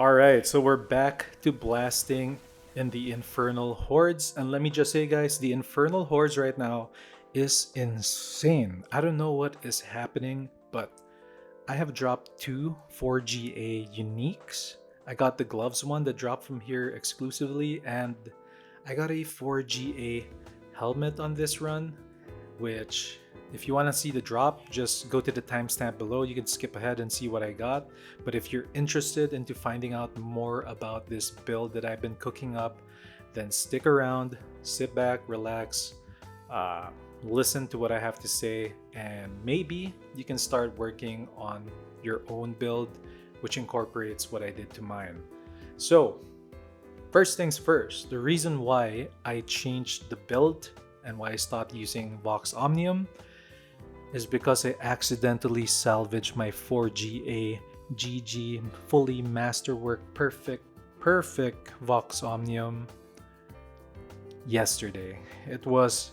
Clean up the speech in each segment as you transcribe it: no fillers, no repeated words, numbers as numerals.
Alright, so we're back to blasting in the Infernal Hordes. And let me just say, guys, the Infernal Hordes right now is insane. I don't know what is happening, but I have dropped two 4GA uniques. I got the gloves one that dropped from here exclusively, and I got a 4GA helmet on this run, which if you want to see the drop, just go to the timestamp below. You can skip ahead and see what I got. But if you're interested into finding out more about this build that I've been cooking up, then stick around, sit back, relax, uh, listen to what I have to say, and maybe you can start working on your own build, which incorporates what I did to mine. So, first things first, the reason why I changed the build and why I stopped using Vox Omnium is because I accidentally salvaged my 4GA GG fully masterwork perfect Vox Omnium yesterday. It was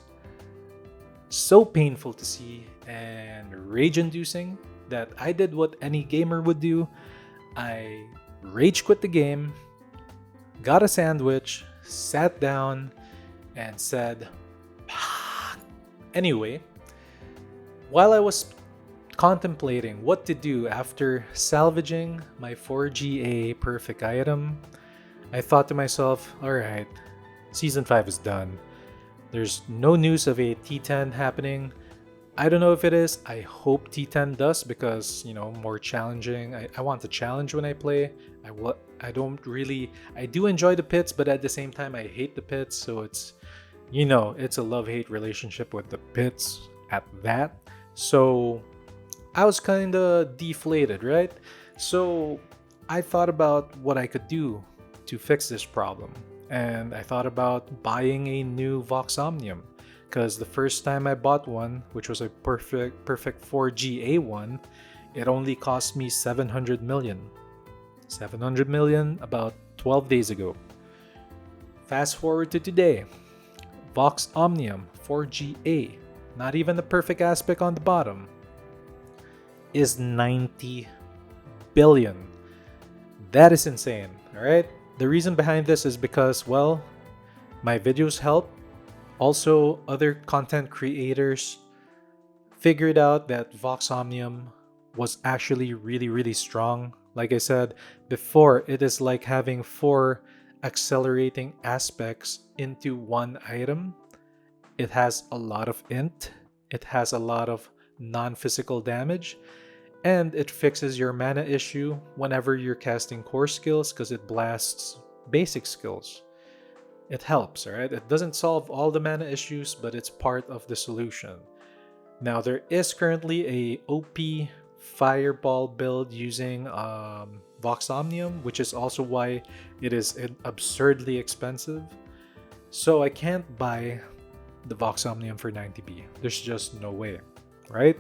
so painful to see and rage inducing that I did what any gamer would do. I rage quit the game, got a sandwich, sat down, and said, anyway, while I was contemplating what to do after salvaging my 4GA perfect item, I thought to myself, alright, Season 5 is done. There's no news of a T10 happening. I don't know if it is. I hope T10 does because, more challenging. I want a challenge when I play. I don't really... I do enjoy the pits, but at the same time, I hate the pits. So it's a love-hate relationship with the pits at that. So I was kind of deflated, right? So I thought about what I could do to fix this problem. And I thought about buying a new Vox Omnium. Because the first time I bought one, which was a perfect 4GA one, it only cost me 700 million. 700 million about 12 days ago. Fast forward to today. Vox Omnium 4GA, not even the perfect aspect on the bottom, is 90 billion. That is insane, alright? The reason behind this is because, well, my videos help. Also, other content creators figured out that Vox Omnium was actually really strong. Like I said before, it is like having 4 accelerating aspects into one item. It has a lot of int, it has a lot of non-physical damage, and it fixes your mana issue whenever you're casting core skills because it blasts basic skills. It helps, alright? It doesn't solve all the mana issues, but it's part of the solution. Now, there is currently a OP Fireball build using Vox Omnium, which is also why it is absurdly expensive. So I can't buy the Vox Omnium for 90B. There's just no way, right?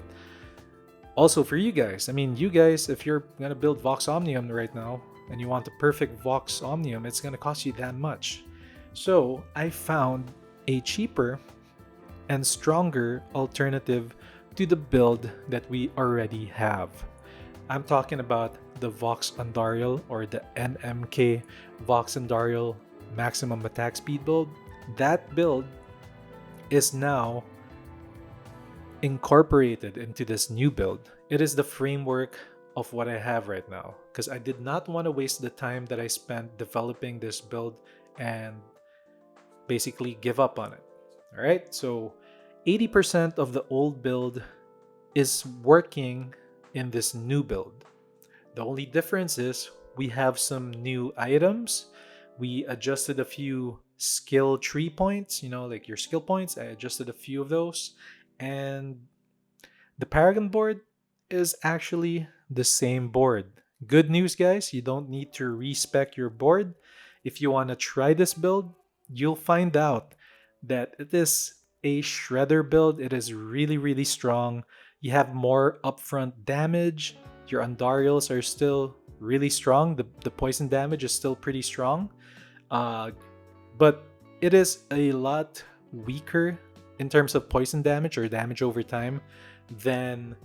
Also, for you guys, if you're gonna build Vox Omnium right now and you want the perfect Vox Omnium, it's gonna cost you that much. So I found a cheaper and stronger alternative to the build that we already have. I'm talking about the Vox Andariel, or the NMK Vox Andariel maximum attack speed build. That build is now incorporated into this new build. It is the framework of what I have right now, because I did not want to waste the time that I spent developing this build and basically give up on it. All right, so 80% of the old build is working in this new build. The only difference is we have some new items. We adjusted a few skill tree points, like your skill points. I adjusted a few of those. And the Paragon board is actually the same board. Good news, guys, you don't need to respec your board. If you want to try this build, you'll find out that it is a shredder build. It is really strong. You have more upfront damage. Your Andariels are still really strong. The poison damage is still pretty strong. But it is a lot weaker in terms of poison damage or damage over time than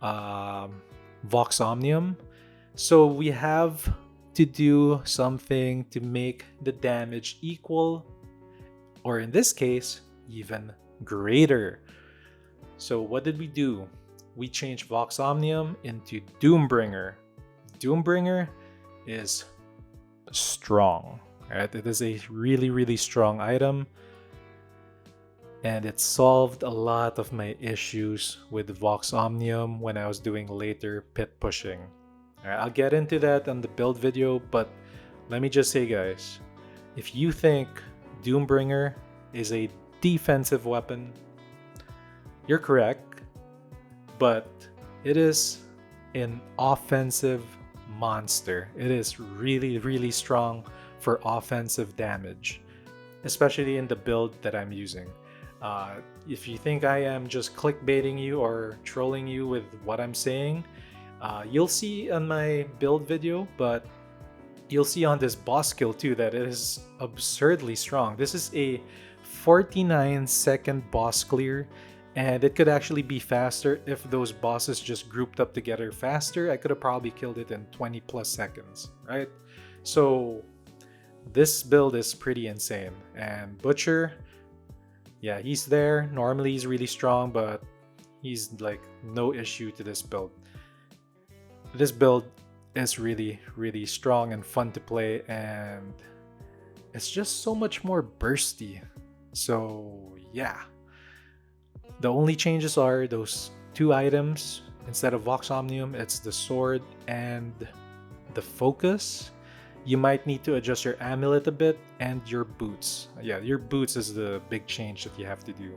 Vox Omnium. So we have to do something to make the damage equal, or in this case, even greater. So what did we do? We changed Vox Omnium into Doombringer. Doombringer is strong, right? It is a really strong item, and it solved a lot of my issues with Vox Omnium when I was doing later pit pushing. Alright, I'll get into that on the build video, but let me just say, guys, if you think Doombringer is a defensive weapon, you're correct, but it is an offensive monster. It is really strong for offensive damage, especially in the build that I'm using. If you think I am just clickbaiting you or trolling you with what I'm saying, you'll see on my build video, but you'll see on this boss kill too that it is absurdly strong. This is a 49-second boss clear, and it could actually be faster if those bosses just grouped up together faster. I could have probably killed it in 20 plus seconds, right? So this build is pretty insane. And Butcher, yeah, he's there. Normally he's really strong, but he's like no issue to this build. This build is really strong and fun to play, and it's just so much more bursty. So yeah, the only changes are those two items. Instead of Vox Omnium, it's the sword and the focus. You might need to adjust your amulet a bit and your boots. Yeah, your boots is the big change that you have to do.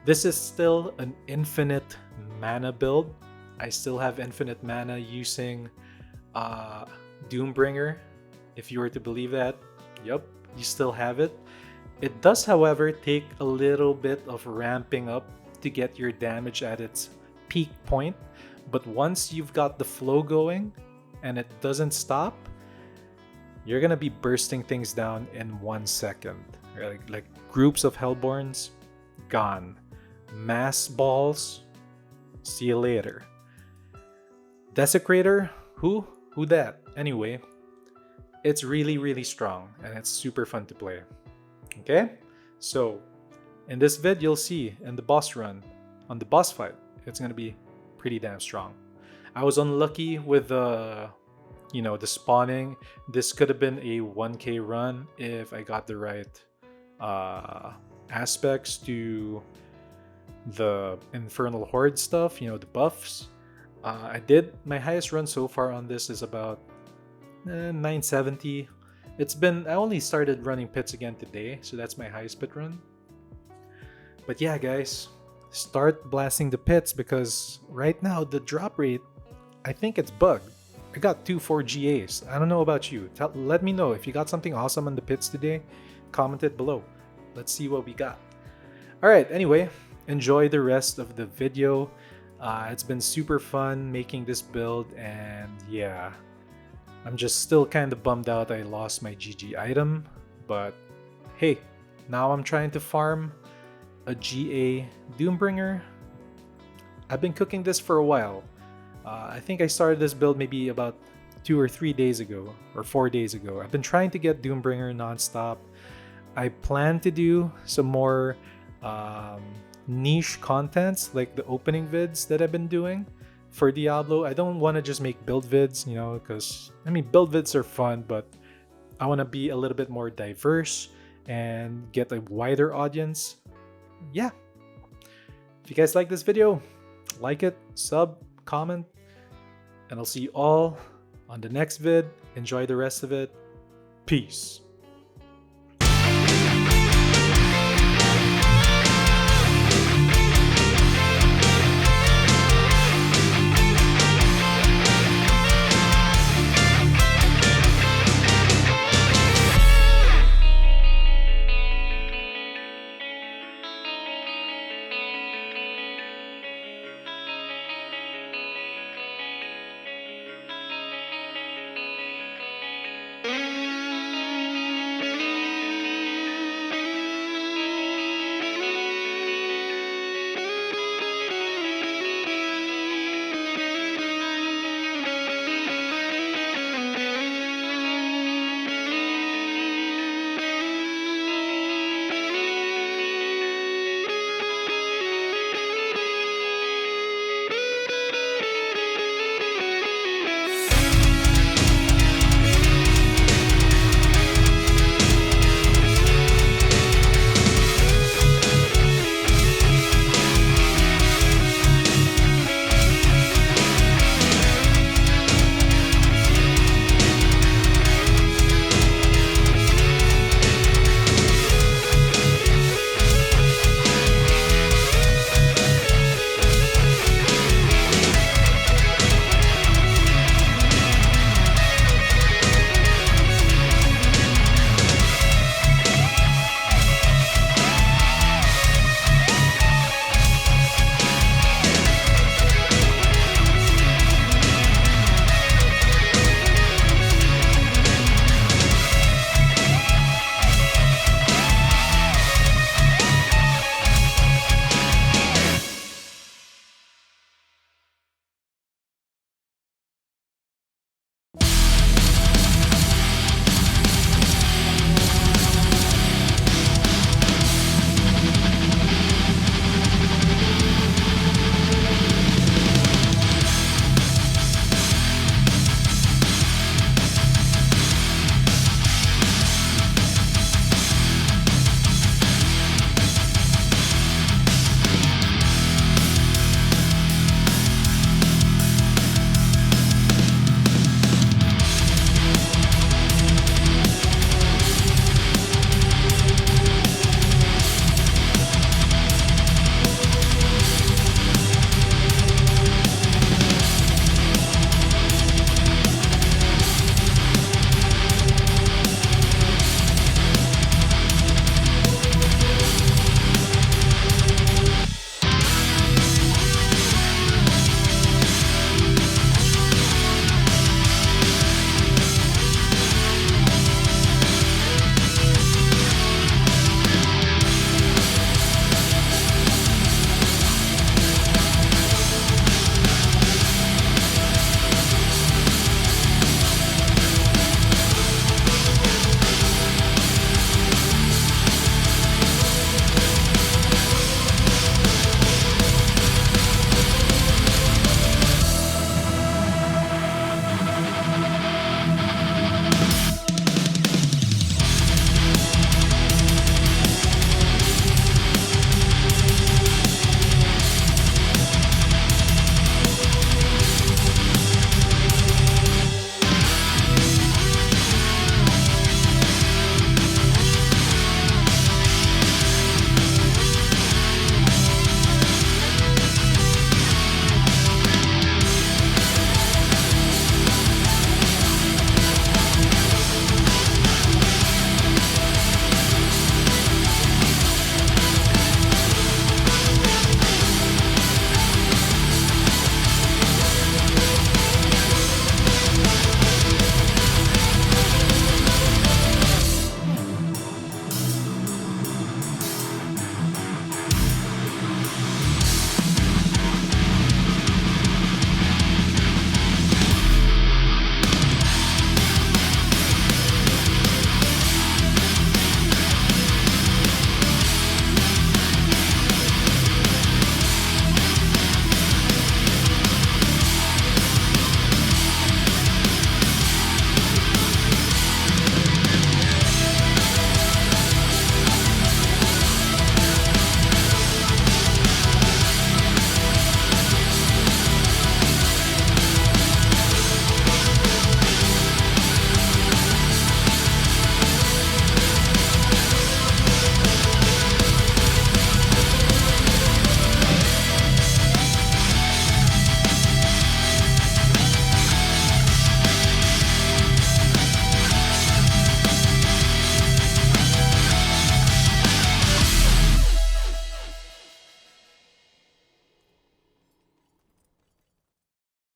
This is still an infinite mana build. I still have infinite mana using Doombringer. If you were to believe that, yep, you still have it. It does, however, take a little bit of ramping up to get your damage at its peak point. But once you've got the flow going and it doesn't stop, you're gonna be bursting things down in 1 second. Like groups of Hellborns, gone. Mass balls, see you later. Desecrator, who that? Anyway, it's really strong and it's super fun to play. Okay, so in this vid you'll see in the boss run, on the boss fight, it's gonna be pretty damn strong. I was unlucky with the spawning. This could have been a 1k run if I got the right aspects to the Infernal Horde stuff, the buffs. I did my highest run so far on this is about 970. I only started running pits again today, so that's my highest pit run. But yeah, guys, start blasting the pits because right now the drop rate, I think it's bugged. I got 2 4GAs. I don't know about you. Let me know if you got something awesome on the pits today. Comment it below. Let's see what we got. Alright, anyway, enjoy the rest of the video. It's been super fun making this build, and yeah, I'm just still kind of bummed out I lost my GG item, but hey, now I'm trying to farm a GA Doombringer. I've been cooking this for a while. I think I started this build maybe about 2 or 3 days ago, or 4 days ago. I've been trying to get Doombringer nonstop. I plan to do some more niche contents like the opening vids that I've been doing for Diablo. I don't want to just make build vids, because build vids are fun, but I want to be a little bit more diverse and get a wider audience. Yeah. If you guys like this video, like it, sub, comment, and I'll see you all on the next vid. Enjoy the rest of it. Peace.